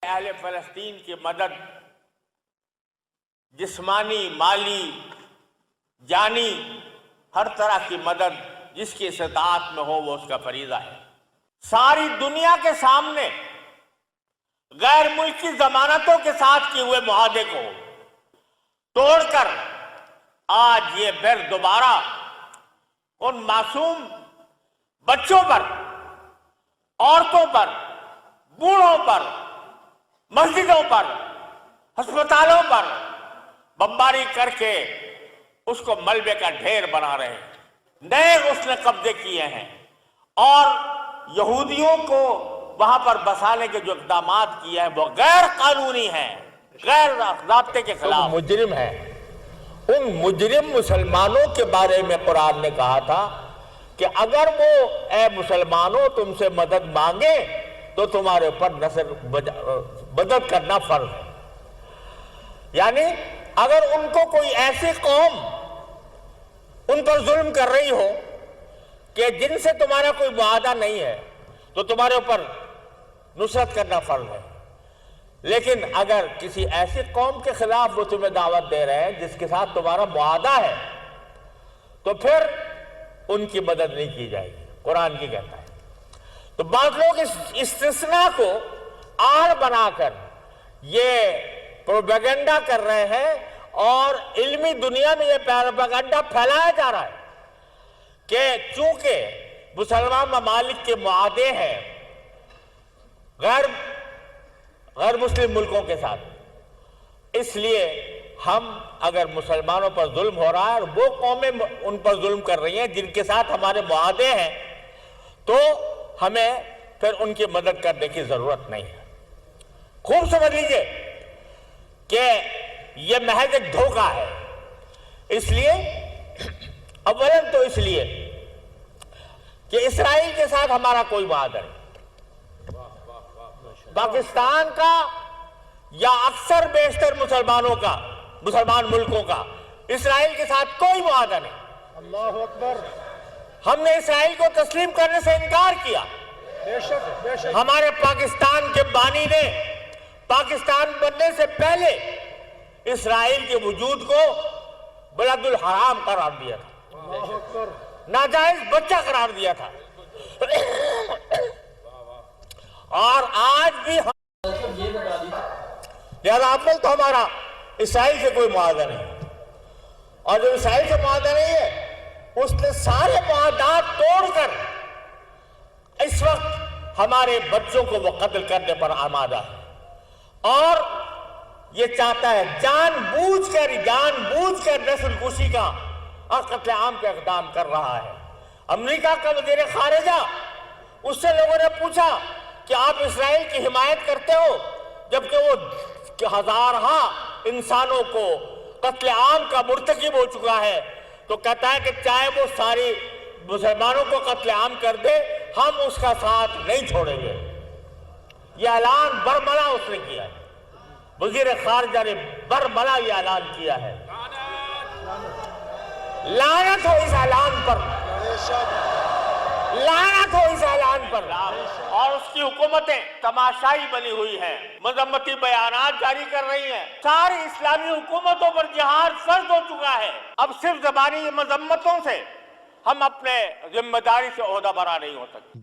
اہل فلسطین کی مدد جسمانی، مالی، جانی، ہر طرح کی مدد جس کی استطاعت میں ہو وہ اس کا فریضہ ہے۔ ساری دنیا کے سامنے غیر ملکی ضمانتوں کے ساتھ کیے ہوئے معاہدے کو توڑ کر آج یہ پھر دوبارہ ان معصوم بچوں پر، عورتوں پر، بوڑھوں پر، مسجدوں پر، ہسپتالوں پر بمباری کر کے اس کو ملبے کا ڈھیر بنا رہے ہیں، نئے اس نے قبضے کیے ہیں، اور یہودیوں کو وہاں پر بسانے کے جو اقدامات کیے ہیں وہ غیر قانونی ہیں، غیر ضابطے کے خلاف مجرم ہیں۔ ان مجرم مسلمانوں کے بارے میں قرآن نے کہا تھا کہ اگر وہ اے مسلمانوں تم سے مدد مانگے تو تمہارے اوپر مدد کرنا فرض ہے۔ یعنی اگر ان کو کوئی ایسی قوم ان پر ظلم کر رہی ہو کہ جن سے تمہارا کوئی معاہدہ نہیں ہے تو تمہارے اوپر نصرت کرنا فرض ہے، لیکن اگر کسی ایسی قوم کے خلاف وہ تمہیں دعوت دے رہے ہیں جس کے ساتھ تمہارا معاہدہ ہے تو پھر ان کی مدد نہیں کی جائے گی، قرآن کی کہتا ہے۔ تو بعض لوگ اس استثناء کو آڑ بنا کر یہ پروپیگنڈا کر رہے ہیں، اور علمی دنیا میں یہ پروپیگنڈا پھیلایا جا رہا ہے کہ چونکہ مسلمان ممالک کے معاہدے ہیں غیر مسلم ملکوں کے ساتھ، اس لیے ہم اگر مسلمانوں پر ظلم ہو رہا ہے اور وہ قومیں ان پر ظلم کر رہی ہیں جن کے ساتھ ہمارے معاہدے ہیں تو ہمیں پھر ان کی مدد کرنے کی ضرورت نہیں ہے۔ خوب سمجھ لیجئے کہ یہ محض ایک دھوکہ ہے، اس لیے اولاً تو اس لیے کہ اسرائیل کے ساتھ ہمارا کوئی معاہدہ نہیں، پاکستان کا یا اکثر بیشتر مسلمانوں کا، مسلمان ملکوں کا اسرائیل کے ساتھ کوئی معاہدہ نہیں۔ اللہ اکبر۔ ہم نے اسرائیل کو تسلیم کرنے سے انکار کیا۔ بے شک بے شک۔ ہمارے پاکستان کے بانی نے پاکستان بننے سے پہلے اسرائیل کے وجود کو بلد الحرام قرار دیا تھا، اللہ اکبر۔ ناجائز بچہ قرار دیا تھا، اور آج بھی لہذا اول تو ہمارا اسرائیل سے کوئی معاہدہ نہیں، اور جو اسرائیل سے معاہدہ نہیں ہے اس نے سارے معاہدات توڑ کر اس وقت ہمارے بچوں کو وہ قتل کرنے پر آمادہ ہے، اور یہ چاہتا ہے جان بوجھ کر نسل کشی کا اور قتل عام کا اقدام کر رہا ہے۔ امریکہ کا وزیر خارجہ، اس سے لوگوں نے پوچھا کہ آپ اسرائیل کی حمایت کرتے ہو جبکہ وہ ہزارہا انسانوں کو قتل عام کا مرتکب ہو چکا ہے، تو کہتا ہے کہ چاہے وہ ساری مسلمانوں کو قتل عام کر دے ہم اس کا ساتھ نہیں چھوڑیں گے۔ یہ اعلان برملا اس نے کیا ہے، وزیر خارجہ نے برملا یہ اعلان کیا ہے۔ لعنت ہو اس اعلان پر، لعنت ہو اس اعلان پر۔ اور اس کی حکومتیں تماشائی بنی ہوئی ہیں، مذمتی بیانات جاری کر رہی ہیں۔ ساری اسلامی حکومتوں پر جہاد فرض ہو چکا ہے، اب صرف زبانی مذمتوں سے ہم اپنے ذمہ داری سے عہدہ برا نہیں ہو سکتے۔